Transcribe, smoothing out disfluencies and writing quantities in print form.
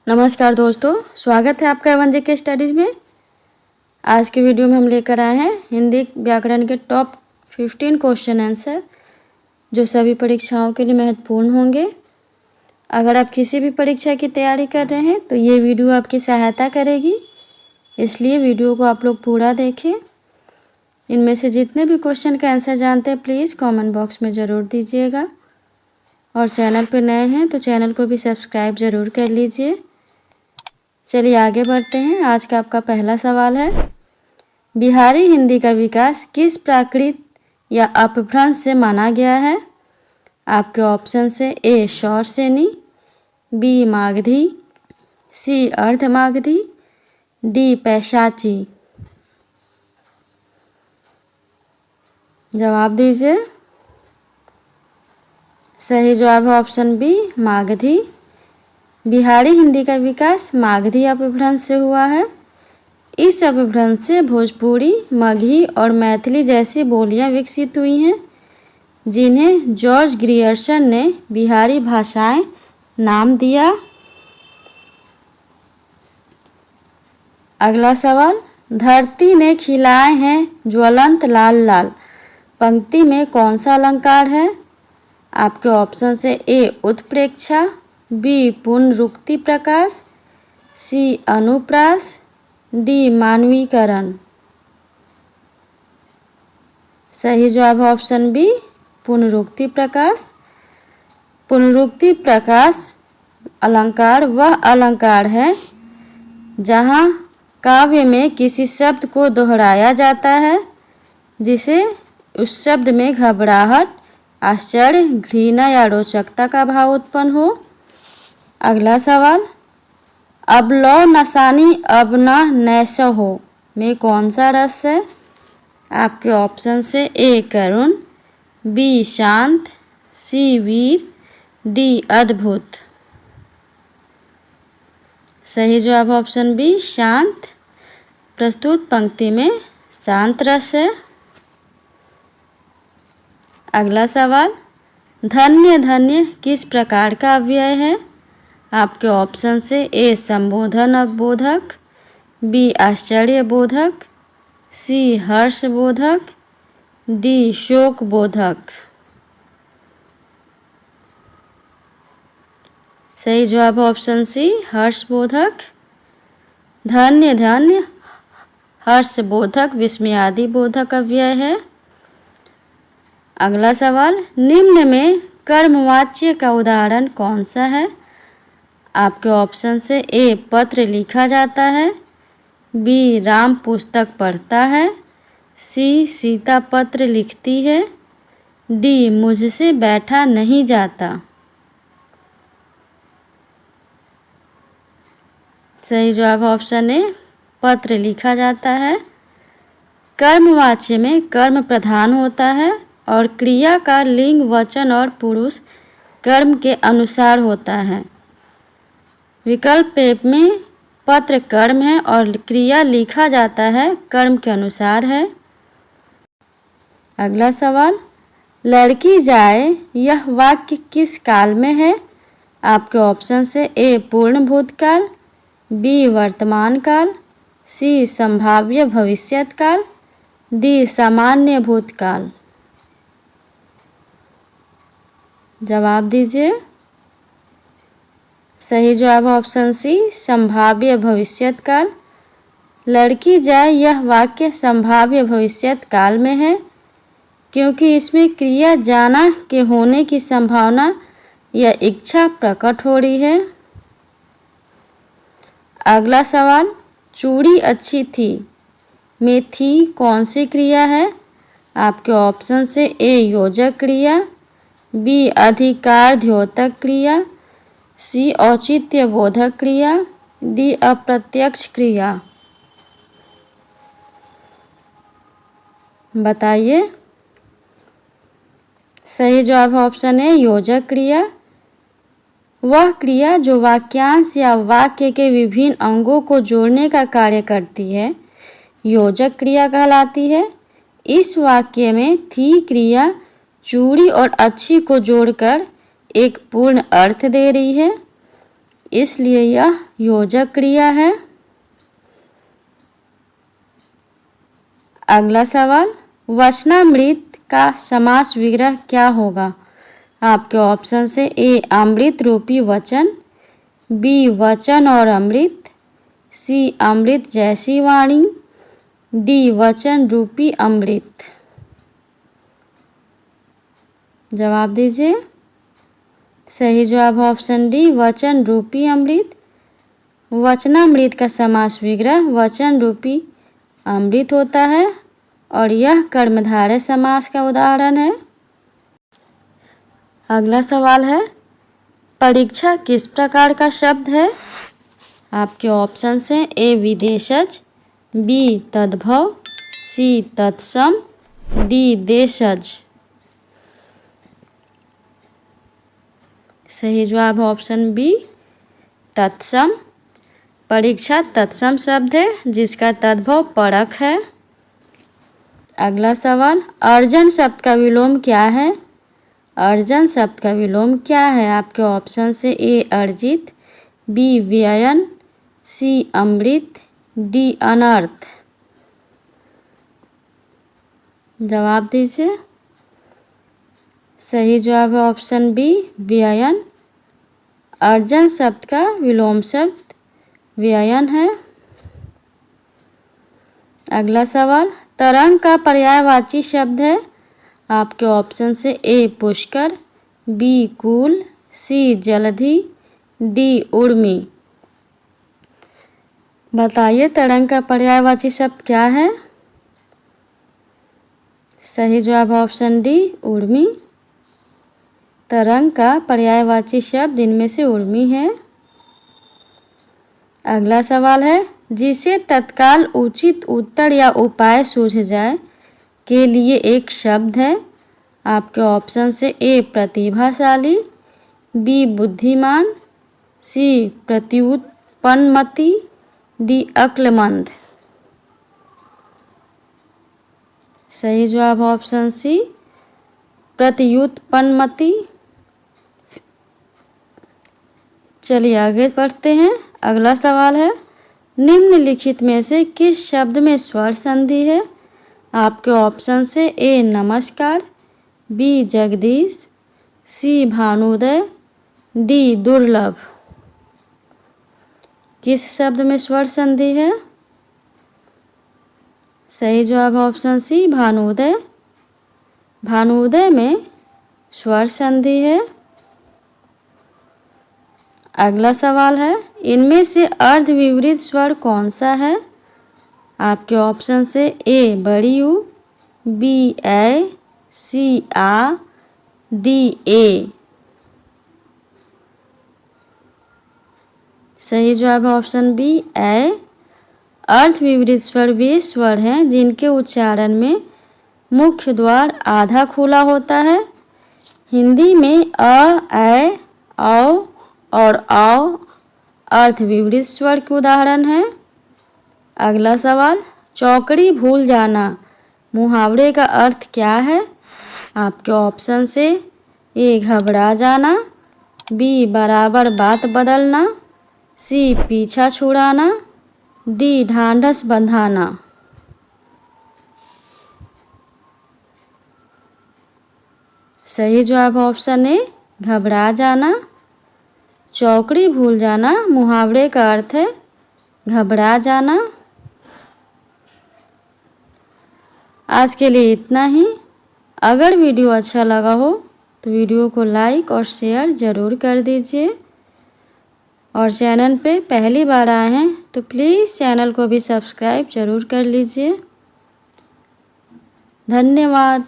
नमस्कार दोस्तों, स्वागत है आपका A1 JK स्टडीज़ में। आज के वीडियो में हम लेकर आए हैं हिंदी व्याकरण के टॉप 15 क्वेश्चन आंसर जो सभी परीक्षाओं के लिए महत्वपूर्ण होंगे। अगर आप किसी भी परीक्षा की तैयारी कर रहे हैं तो ये वीडियो आपकी सहायता करेगी, इसलिए वीडियो को आप लोग पूरा देखें। इनमें से जितने भी क्वेश्चन का आंसर जानते हैं प्लीज़ कमेंट बॉक्स में ज़रूर दीजिएगा, और चैनल पर नए हैं तो चैनल को भी सब्सक्राइब ज़रूर कर लीजिए। चलिए आगे बढ़ते हैं। आज का आपका पहला सवाल है, बिहारी हिंदी का विकास किस प्राकृत या अपभ्रंश से माना गया है? आपके ऑप्शन से ए शौर सेनी, बी मागधी, सी अर्धमागधी, डी पैशाची। जवाब दीजिए। सही जवाब है ऑप्शन बी मागधी। बिहारी हिंदी का विकास मागधी अपभ्रंश से हुआ है। इस अपभ्रंश से भोजपुरी, मगही और मैथिली जैसी बोलियां विकसित हुई हैं, जिन्हें जॉर्ज ग्रियर्सन ने बिहारी भाषाएं नाम दिया। अगला सवाल, धरती ने खिलाए हैं ज्वलंत लाल लाल पंक्ति में कौन सा अलंकार है? आपके ऑप्शन से ए उत्प्रेक्षा, बी पुनरुक्ति प्रकाश, सी अनुप्रास, डी मानवीकरण। सही जवाब है ऑप्शन बी पुनरुक्ति प्रकाश। पुनरुक्ति प्रकाश अलंकार वह अलंकार है जहाँ काव्य में किसी शब्द को दोहराया जाता है जिसे उस शब्द में घबराहट, आश्चर्य, घृणा या रोचकता का भाव उत्पन्न हो। अगला सवाल, अब लो नसानी अब न नैशो हो में कौन सा रस है? आपके ऑप्शन से ए करुण, बी शांत, सी वीर, डी अद्भुत। सही जवाब ऑप्शन बी शांत। प्रस्तुत पंक्ति में शांत रस है। अगला सवाल, धन्य धन्य किस प्रकार का अव्यय है? आपके ऑप्शन से ए संबोधन बोधक, बी आश्चर्य बोधक, सी हर्ष बोधक, डी शोक बोधक। सही जवाब ऑप्शन सी हर्ष बोधक। धन्य धन्य हर्ष बोधक विस्मयादि बोधक अव्यय है। अगला सवाल, निम्न में कर्मवाच्य का उदाहरण कौन सा है? आपके ऑप्शन से ए पत्र लिखा जाता है, बी राम पुस्तक पढ़ता है, सी सीता पत्र लिखती है, डी मुझसे बैठा नहीं जाता। सही जवाब ऑप्शन ए पत्र लिखा जाता है। कर्मवाच्य में कर्म प्रधान होता है और क्रिया का लिंग, वचन और पुरुष कर्म के अनुसार होता है। विकल्प ए में पत्र कर्म है और क्रिया लिखा जाता है कर्म के अनुसार है। अगला सवाल, लड़की जाए यह वाक्य किस काल में है? आपके ऑप्शन से ए पूर्ण भूतकाल, बी वर्तमान काल, सी संभाव्य भविष्यत काल, डी सामान्य भूतकाल। जवाब दीजिए। सही जवाब ऑप्शन सी संभाव्य भविष्यत काल। लड़की जाए यह वाक्य संभाव्य भविष्यत काल में है क्योंकि इसमें क्रिया जाना के होने की संभावना या इच्छा प्रकट हो रही है। अगला सवाल, चूड़ी अच्छी थी में थी कौन सी क्रिया है? आपके ऑप्शन से ए योजक क्रिया, बी अधिकार द्योतक क्रिया, सी औचित्य बोधक क्रिया, डी अप्रत्यक्ष क्रिया। बताइए। सही जवाब ऑप्शन है योजक क्रिया। वह क्रिया जो वाक्यांश या वाक्य के विभिन्न अंगों को जोड़ने का कार्य करती है योजक क्रिया कहलाती है। इस वाक्य में थी क्रिया चूड़ी और अच्छी को जोड़कर एक पूर्ण अर्थ दे रही है। इसलिए यह योजक क्रिया है। अगला सवाल, वचनामृत का समास विग्रह क्या होगा? आपके ऑप्शन से ए अमृत रूपी वचन, बी वचन और अमृत, सी अमृत जैसी वाणी, डी वचन रूपी अमृत। जवाब दीजिए। सही जवाब ऑप्शन डी वचन रूपी अमृत। वचनामृत का समास विग्रह वचन रूपी अमृत होता है और यह कर्मधारय समास का उदाहरण है। अगला सवाल है, परीक्षा किस प्रकार का शब्द है? आपके ऑप्शन हैं ए विदेशज, बी तद्भव, सी तत्सम, डी देशज। सही जवाब ऑप्शन बी तत्सम। परीक्षा तत्सम शब्द है जिसका तद्भव परक है। अगला सवाल, अर्जन शब्द का विलोम क्या है? अर्जन शब्द का विलोम क्या है? आपके ऑप्शन से ए अर्जित, बी व्ययन, सी अमृत, डी अनर्थ। जवाब दीजिए। सही जवाब है ऑप्शन बी व्ययन। अर्जन शब्द का विलोम शब्द व्ययन है। अगला सवाल, तरंग का पर्यायवाची शब्द है। आपके ऑप्शन से ए पुष्कर, बी कूल, सी जलधि, डी उर्मी। बताइए तरंग का पर्यायवाची शब्द क्या है? सही जवाब ऑप्शन डी उर्मी। तरंग का पर्यायवाची शब्द इनमें से उर्मी है। अगला सवाल है, जिसे तत्काल उचित उत्तर या उपाय सूझ जाए के लिए एक शब्द है। आपके ऑप्शन से ए प्रतिभाशाली, बी बुद्धिमान, सी प्रत्युत्पन्नमति, डी अक्लमंद। सही जवाब ऑप्शन सी प्रत्युत्पन्नमति। चलिए आगे बढ़ते हैं। अगला सवाल है, निम्नलिखित में से किस शब्द में स्वर संधि है? आपके ऑप्शन से ए नमस्कार, बी जगदीश, सी भानुदय, डी दुर्लभ। किस शब्द में स्वर संधि है? सही जवाब ऑप्शन सी भानुदय। भानुदय में स्वर संधि है। अगला सवाल है, इनमें से अर्धविपरीत स्वर कौन सा है? आपके ऑप्शन से ए बड़ी यू, बी ए, सी आ, डी ए। सही जवाब ऑप्शन बी ए। अर्धविपरीत स्वर वे स्वर हैं जिनके उच्चारण में मुख्य द्वार आधा खुला होता है। हिंदी में अ, ए, औ और आओ अर्धविपरीत स्वर के उदाहरण हैं। अगला सवाल, चौकड़ी भूल जाना मुहावरे का अर्थ क्या है? आपके ऑप्शन से ए घबरा जाना, बी बराबर बात बदलना, सी पीछा छुड़ाना, डी ढांढस बंधाना। सही जवाब ऑप्शन ए घबरा जाना। चौकड़ी भूल जाना मुहावरे का अर्थ है घबरा जाना। आज के लिए इतना ही। अगर वीडियो अच्छा लगा हो तो वीडियो को लाइक और शेयर ज़रूर कर दीजिए और चैनल पे पहली बार आए हैं तो प्लीज़ चैनल को भी सब्सक्राइब ज़रूर कर लीजिए। धन्यवाद।